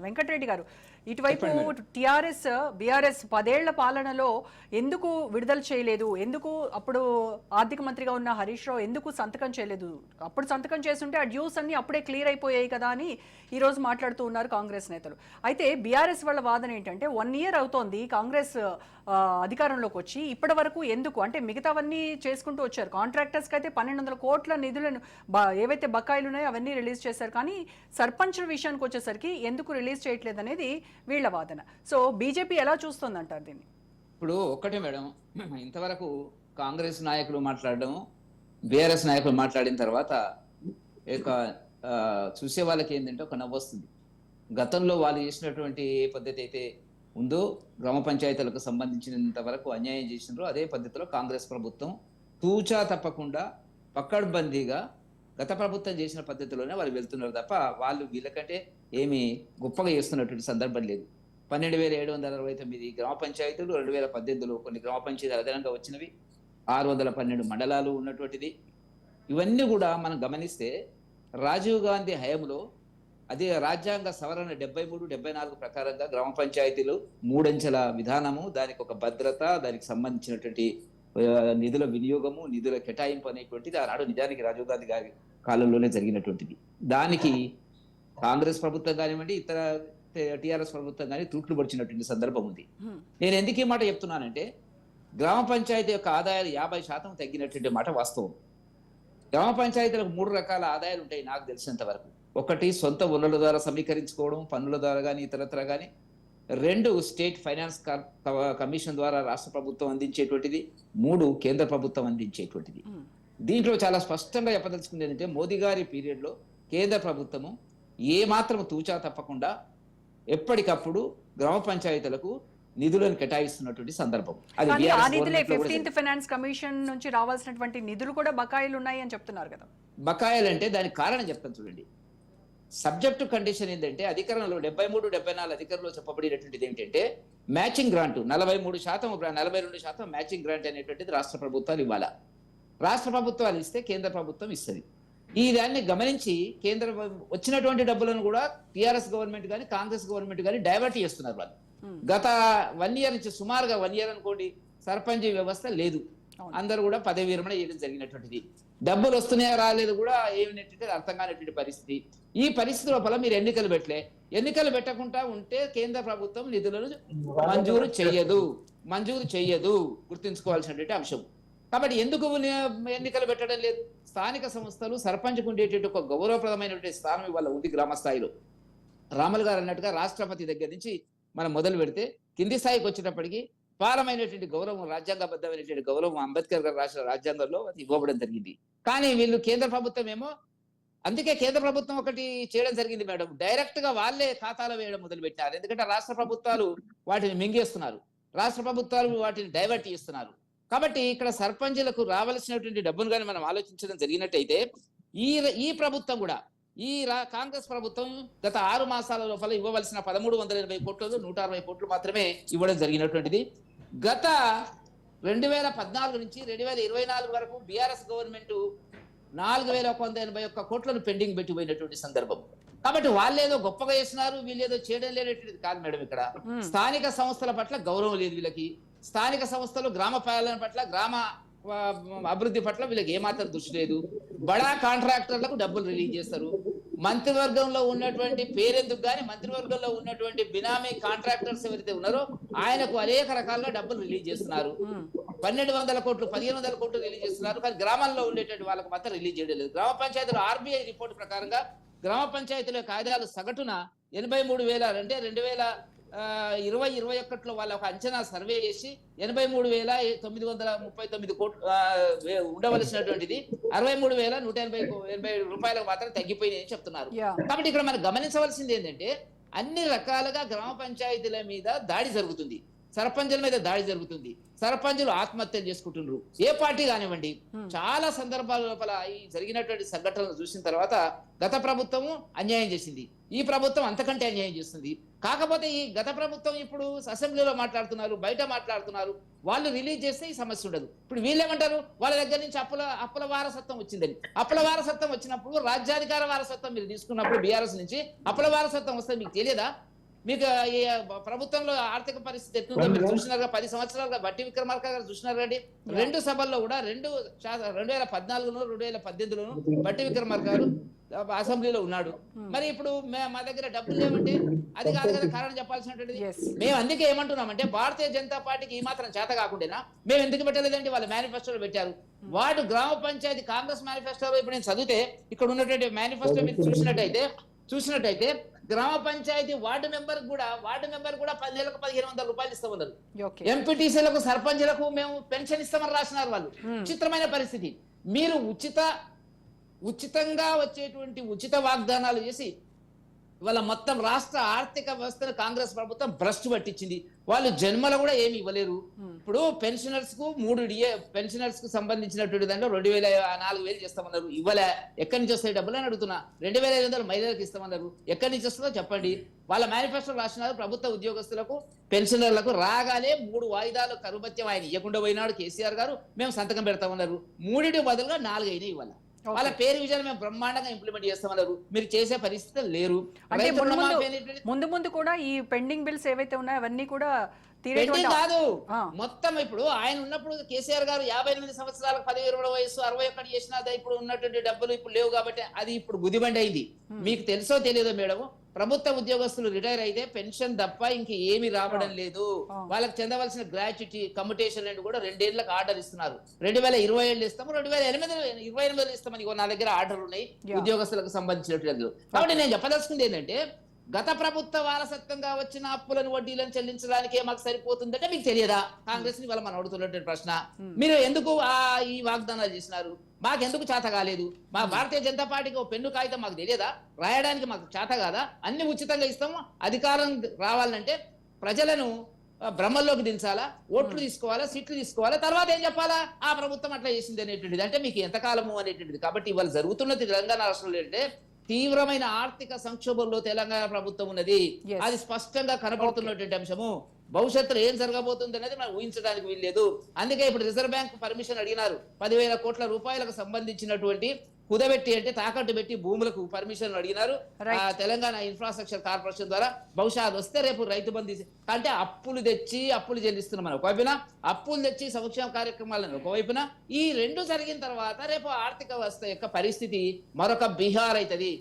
వెంకటరెడ్డి గారు, ఇటువైపు TRS BRS 10 ఏళ్ల పాలనలో ఎందుకు విడుదల చేయలేదు, ఎందుకు అప్పుడు ఆర్థిక మంత్రిగా ఉన్న హరీష్ రావు ఎందుకు సంతకం చేయలేదు, అప్పుడు సంతకం చేస్తుంటే ఆ డ్యూస్ అన్ని అప్పుడే క్లియర్ అయిపోయాయి కదా అని ఈ రోజు మాట్లాడుతూ ఉన్నారు కాంగ్రెస్ నేతలు. అయితే బీఆర్ఎస్ వాళ్ళ వాదన ఏంటంటే 1 ఇయర్ అవుతోంది కాంగ్రెస్ అధికారంలోకి వచ్చి, ఇప్పటి వరకు ఎందుకు అంటే మిగతావన్నీ చేసుకుంటూ వచ్చారు. కాంట్రాక్టర్స్కి అయితే 1200 కోట్ల నిధులను ఏవైతే బకాయిలు ఉన్నాయో అవన్నీ రిలీజ్ చేశారు, కానీ సర్పంచుల విషయానికి వచ్చేసరికి ఎందుకు రిలీజ్ చేయట్లేదు అనేది వీళ్ళ వాదన. సో బీజేపీ ఎలా చూస్తుంది అంటారు దీన్ని? ఇప్పుడు ఒక్కటే మేడం, ఇంతవరకు కాంగ్రెస్ నాయకులు మాట్లాడడం, బీఆర్ఎస్ నాయకులు మాట్లాడిన తర్వాత చూసే వాళ్ళకి ఏంటంటే ఒక నవ్వు వస్తుంది. గతంలో వాళ్ళు చేసినటువంటి ఏ పద్ధతి అయితే ఉందో, గ్రామ పంచాయతీలకు సంబంధించినంత వరకు అన్యాయం చేసినారో అదే పద్ధతిలో కాంగ్రెస్ ప్రభుత్వం తూచా తప్పకుండా పక్కడ్బందీగా గత ప్రభుత్వం చేసిన పద్ధతిలోనే వాళ్ళు వెళ్తున్నారు తప్ప వాళ్ళు వీళ్ళకంటే ఏమి గొప్పగా చేస్తున్నటువంటి సందర్భం లేదు. 12,769 గ్రామ పంచాయతీలు 2018లో కొన్ని గ్రామ పంచాయతీలు అదనంగా వచ్చినవి, 612 మండలాలు ఉన్నటువంటిది. ఇవన్నీ కూడా మనం గమనిస్తే రాజీవ్ గాంధీ హయాంలో అదే రాజ్యాంగ సవరణ 73, 74 ప్రకారంగా గ్రామ పంచాయతీలు 3 అంచెల విధానము, దానికి ఒక భద్రత, దానికి సంబంధించినటువంటి నిధుల వినియోగము, నిధుల కేటాయింపు అనేటువంటిది ఆనాడు నిజానికి రాజీవ్ గాంధీ గారి కాలంలోనే జరిగినటువంటిది. దానికి కాంగ్రెస్ ప్రభుత్వం కానివ్వండి, ఇతర టిఆర్ఎస్ ప్రభుత్వం కానీ తూట్లు పడిచినటువంటి సందర్భం ఉంది. నేను ఎందుకు ఈ మాట చెప్తున్నానంటే, గ్రామ పంచాయతీ యొక్క ఆదాయాలు 50% తగ్గినటువంటి మాట వాస్తవం. గ్రామ పంచాయతీలకు 3 రకాల ఆదాయాలు ఉంటాయి నాకు తెలిసినంత వరకు. ఒకటి సొంత వనరుల ద్వారా సమీకరించుకోవడం, పన్నుల ద్వారా కానీ ఇతరత్ర కానీ. 2 స్టేట్ ఫైనాన్స్ కమిషన్ ద్వారా రాష్ట్ర ప్రభుత్వం అందించేటువంటిది. 3 కేంద్ర ప్రభుత్వం అందించేటువంటిది. దీంట్లో చాలా స్పష్టంగా చెప్పదలుచుకుంది ఏంటంటే, మోదీ గారి పీరియడ్లో కేంద్ర ప్రభుత్వము ఏ మాత్రం తూచా తప్పకుండా ఎప్పటికప్పుడు గ్రామ పంచాయతీలకు నిధులను కేటాయిస్తున్నటువంటి సందర్భం. అది 15th ఫైనాన్స్ కమిషన్ నుంచి రావాల్సినటువంటి నిధులు కూడా బకాయిలు ఉన్నాయి అని చెప్తున్నారు కదా. బకాయిలు అంటే దానికి కారణం చెప్తాను చూడండి. సబ్జెక్టు కండిషన్ ఏంటంటే, అధికరణలో 73, 74 అధికరణలో చెప్పబడినటువంటిది ఏంటంటే, మ్యాచింగ్ గ్రాంట్ 43%, 42% మ్యాచింగ్ గ్రాంట్ అనేటువంటిది రాష్ట్ర ప్రభుత్వాలు ఇవ్వాలా. రాష్ట్ర ప్రభుత్వాలు ఇస్తే కేంద్ర ప్రభుత్వం ఇస్తుంది. ఈ దాన్ని గమనించి కేంద్ర వచ్చినటువంటి డబ్బులను కూడా టిఆర్ఎస్ గవర్నమెంట్ కానీ కాంగ్రెస్ గవర్నమెంట్ కానీ డైవర్ట్ చేస్తున్నారు వాళ్ళు. గత 1 ఇయర్ నుంచి సుమారుగా 1 ఇయర్ అనుకోండి, సర్పంచ్ వ్యవస్థ లేదు, అందరూ కూడా పదవి విరమణ చేయడం జరిగినటువంటిది. డబ్బులు వస్తున్నాయా రాలేదు కూడా ఏమిటంటే అర్థం కానటువంటి పరిస్థితి. ఈ పరిస్థితి లోపల మీరు ఎన్నికలు పెట్టకుండా ఉంటే కేంద్ర ప్రభుత్వం నిధులను మంజూరు చెయ్యదు, గుర్తుంచుకోవాల్సినటువంటి అంశం. కాబట్టి ఎందుకు ఎన్నికలు పెట్టడం లేదు? స్థానిక సంస్థలు సర్పంచ్కు ఉండేటువంటి ఒక గౌరవప్రదమైనటువంటి స్థానం ఇవాళ ఉంది గ్రామ స్థాయిలో. రాములు గారు అన్నట్టుగా రాష్ట్రపతి దగ్గర నుంచి మనం మొదలు పెడితే కింది స్థాయికి వచ్చేటప్పటికి పాలమైనటువంటి గౌరవం, రాజ్యాంగబద్ధమైనటువంటి గౌరవం అంబేద్కర్ గారు రాసిన రాజ్యాంగంలో అది ఇవ్వబడం జరిగింది. కానీ వీళ్ళు కేంద్ర ప్రభుత్వం ఏమో, అందుకే కేంద్ర ప్రభుత్వం ఒకటి చేయడం జరిగింది మేడం, డైరెక్ట్ గా వాళ్ళే ఖాతాలో వేయడం మొదలు పెట్టారు. ఎందుకంటే రాష్ట్ర ప్రభుత్వాలు వాటిని మింగేస్తున్నారు, రాష్ట్ర ప్రభుత్వాలు వాటిని డైవర్ట్ చేస్తున్నారు. కాబట్టి ఇక్కడ సర్పంచులకు రావాల్సినటువంటి డబ్బును కానీ మనం ఆలోచించడం జరిగినట్టయితే ఈ ప్రభుత్వం కూడా, ఈ కాంగ్రెస్ ప్రభుత్వం గత 6 మాసాల లోపల ఇవ్వవలసిన 1380 కోట్లలో 160 కోట్లు మాత్రమే ఇవ్వడం జరిగినటువంటిది. గత 2014 నుంచి 2024 వరకు బీఆర్ఎస్ గవర్నమెంట్ 4181 కోట్లను పెండింగ్ పెట్టిపోయినటువంటి సందర్భం. కాబట్టి వాళ్ళేదో గొప్పగా చేస్తున్నారు, వీళ్ళేదో చేయడం లేనటువంటిది కాదు మేడం. ఇక్కడ స్థానిక సంస్థల పట్ల గౌరవం లేదు వీళ్ళకి. స్థానిక సంస్థలు గ్రామ పాలన పట్ల, గ్రామ అభివృద్ధి పట్ల వీళ్ళకి ఏమాత్రం దృష్టి లేదు. బడా కాంట్రాక్టర్లకు డబ్బులు రిలీజ్ చేస్తారు. మంత్రివర్గంలో ఉన్నటువంటి పేరెందుకు కానీ మంత్రివర్గంలో ఉన్నటువంటి బినామీ కాంట్రాక్టర్స్ ఎవరైతే ఉన్నారో ఆయనకు అనేక రకాలుగా డబ్బులు రిలీజ్ చేస్తున్నారు. 1200 కోట్లు, 1500 కోట్లు రిలీజ్ చేస్తున్నారు. కానీ గ్రామాల్లో ఉండేటువంటి వాళ్ళకు మాత్రం రిలీజ్ చేయడం లేదు. గ్రామ పంచాయతీలు ఆర్బీఐ రిపోర్టు ప్రకారంగా గ్రామ పంచాయతీల కాయిదాలు సగటున 83,000 అంటే 2020-21లో వాళ్ళ ఒక అంచనా సర్వే చేసి 83,939 కోట్లు ఉండవలసినటువంటిది 63,180 రూపాయలకు మాత్రం తగ్గిపోయినాయని చెప్తున్నారు. కాబట్టి ఇక్కడ మనం గమనించవలసింది ఏంటంటే, అన్ని రకాలుగా గ్రామ పంచాయతీల మీద దాడి జరుగుతుంది. సర్పంచుల మీద దాడి జరుగుతుంది, సర్పంచులు ఆత్మహత్యలు చేసుకుంటున్నారు. ఏ పార్టీ కానివ్వండి, చాలా సందర్భాల లోపల ఈ జరిగినటువంటి సంఘటనలు చూసిన తర్వాత గత ప్రభుత్వము అన్యాయం చేసింది, ఈ ప్రభుత్వం అంతకంటే అన్యాయం చేస్తుంది. కాకపోతే ఈ గత ప్రభుత్వం ఇప్పుడు అసెంబ్లీలో మాట్లాడుతున్నారు, బయట మాట్లాడుతున్నారు, వాళ్ళు రిలీజ్ చేస్తే ఈ సమస్య ఉండదు. ఇప్పుడు వీళ్ళేమంటారు, వాళ్ళ దగ్గర నుంచి అప్పుల వారసత్వం వచ్చిందని. అప్పుల వారసత్వం వచ్చినప్పుడు రాజ్యాధికార వారసత్వం మీరు తీసుకున్నప్పుడు బీఆర్ఎస్ నుంచి అప్పుల వారసత్వం వస్తే మీకు తెలియదా? మీకు ఈ ప్రభుత్వంలో ఆర్థిక పరిస్థితి ఎట్లుందో మీరు చూసినారుగా, 10 సంవత్సరాలుగా బట్టి విక్రమార్క గారు చూసినారు కండి. 2 సభల్లో కూడా 2014 2018 బట్టి విక్రమార్క గారు అసెంబ్లీలో ఉన్నాడు. మరి ఇప్పుడు మా దగ్గర డబ్బులు లేవంటే అది కాదు కదా కారణం చెప్పాల్సినటువంటిది. మేము అందుకే ఏమంటున్నామంటే భారతీయ జనతా పార్టీకి ఈ మాత్రం చేత కాకుండా మేము ఎందుకు పెట్టలేదండి, వాళ్ళ మేనిఫెస్టోలో పెట్టారు. వాడు గ్రామ పంచాయతీ కాంగ్రెస్ మేనిఫెస్టోలో ఇప్పుడు నేను చదివితే ఇక్కడ ఉన్నటువంటి మేనిఫెస్టో మీరు చూసినట్టయితే గ్రామ పంచాయతీ వార్డు మెంబర్ కూడా 10 నెలలకు 1500 రూపాయలు ఇస్తామన్నారు. ఎంపీటీసీలకు సర్పంచ్లకు మేము పెన్షన్ ఇస్తామని రాసినారు వాళ్ళు. విచిత్రమైన పరిస్థితి. మీరు ఉచితంగా వచ్చేటువంటి ఉచిత వాగ్దానాలు చేసి వాళ్ళ మొత్తం రాష్ట్ర ఆర్థిక వ్యవస్థను కాంగ్రెస్ ప్రభుత్వం భ్రష్టు పట్టించింది. వాళ్ళు జన్మలో కూడా ఏమి ఇవ్వలేరు. ఇప్పుడు పెన్షనర్స్ కు 3 DA పెన్షనర్స్ కు సంబంధించినటువంటి దాంట్లో 4,000 చేస్తామన్నారు, ఇవ్వలే. ఎక్కడి నుంచి వస్తాయి డబ్బులు అని అడుగుతున్నా. 2,500 మహిళలకు ఇస్తామన్నారు, ఎక్కడి నుంచి వస్తుందో చెప్పండి. వాళ్ళ మేనిఫెస్టో రాసినారు, ప్రభుత్వ ఉద్యోగస్తులకు పెన్షనర్లకు రాగానే 3 వాయిదాలు కరుబత్యం ఆయన ఇవ్వకుండా పోయినాడు కేసీఆర్ గారు. మేము సంతకం పెడతామన్నారు, 3 బదులుగా 4 అయినా ఇవ్వాలి. వాళ్ళ పేరు విషయాలు మేము బ్రహ్మాండంగా ఇంప్లిమెంట్ చేస్తామన్నారు, మీరు చేసే పరిస్థితి లేరు. ముందు కూడా ఈ పెండింగ్ బిల్స్ ఏవైతే ఉన్నాయో అవన్నీ కూడా కాదు. మొత్తం ఇప్పుడు ఆయన ఉన్నప్పుడు కేసీఆర్ గారు 58 సంవత్సరాలకు 10,20 వయసు 61 చేసినా ఇప్పుడు ఉన్నటువంటి డబ్బులు ఇప్పుడు లేవు కాబట్టి అది ఇప్పుడు గుదిబండి అయింది. మీకు తెలుసో తెలియదో మేడం, ప్రభుత్వ ఉద్యోగస్తులు రిటైర్ అయితే పెన్షన్ తప్ప ఇంక ఏమి రావడం లేదు. వాళ్ళకి చెందవలసిన గ్రాట్యుటీ కమ్యుటేషన్ కూడా 2 ఏళ్లకు ఆర్డర్ ఇస్తున్నారు. 2027 ఇస్తాము, 2028 ఇస్తామని నా దగ్గర ఆర్డర్లు ఉన్నాయి ఉద్యోగస్తులకు సంబంధించినట్లు. కాబట్టి నేను చెప్పదలుచుకుంది ఏంటంటే, గత ప్రభుత్వ వారసత్వంగా వచ్చిన అప్పులను వడ్డీలను చెల్లించడానికే మాకు సరిపోతుందంటే మీకు తెలియదా? కాంగ్రెస్ ని మనం అడుగుతున్నటువంటి ప్రశ్న. మీరు ఎందుకు ఈ వాగ్దానాలు చేసినారు? మాకెందుకు చేత కాలేదు? మా భారతీయ జనతా పార్టీకి ఒక పెన్ను కాగితం మాకు తెలియదా? రాయడానికి మాకు చేత కాదా? అన్ని ఉచితంగా ఇస్తాము. అధికారం రావాలంటే ప్రజలను భ్రమల్లోకి దించాలా, ఓట్లు తీసుకోవాలా, సీట్లు తీసుకోవాలా, తర్వాత ఏం చెప్పాలా? ఆ ప్రభుత్వం అట్లా చేసింది అనేటువంటిది. అంటే మీకు ఎంతకాలము అనేటువంటిది. కాబట్టి ఇవాళ జరుగుతున్నది తెలంగాణ రాష్ట్రంలో అంటే తీవ్రమైన ఆర్థిక సంక్షోభంలో తెలంగాణ ప్రభుత్వం ఉన్నది. అది స్పష్టంగా కనబడుతున్నటువంటి అంశము. భవిష్యత్తులో ఏం జరగబోతుంది అనేది మనం ఊహించడానికి వీల్లేదు. అందుకే ఇప్పుడు రిజర్వ్ బ్యాంక్ పర్మిషన్ అడిగినారు. 10,000 కోట్ల రూపాయలకు సంబంధించినటువంటి కుదబెట్టి అంటే తాకట్టు పెట్టి భూములకు పర్మిషన్ అడిగినారు తెలంగాణ ఇన్ఫ్రాస్ట్రక్చర్ కార్పొరేషన్ ద్వారా. బహుశా అది వస్తే రేపు రైతు బంధు అంటే అప్పులు చెల్లిస్తున్నాం మనం ఒకవైపున, అప్పులు తెచ్చి సంక్షేమ కార్యక్రమాలను ఒకవైపున. ఈ 2 జరిగిన తర్వాత రేపు ఆర్థిక వ్యవస్థ యొక్క పరిస్థితి మరొక బీహార్ అవుతుంది.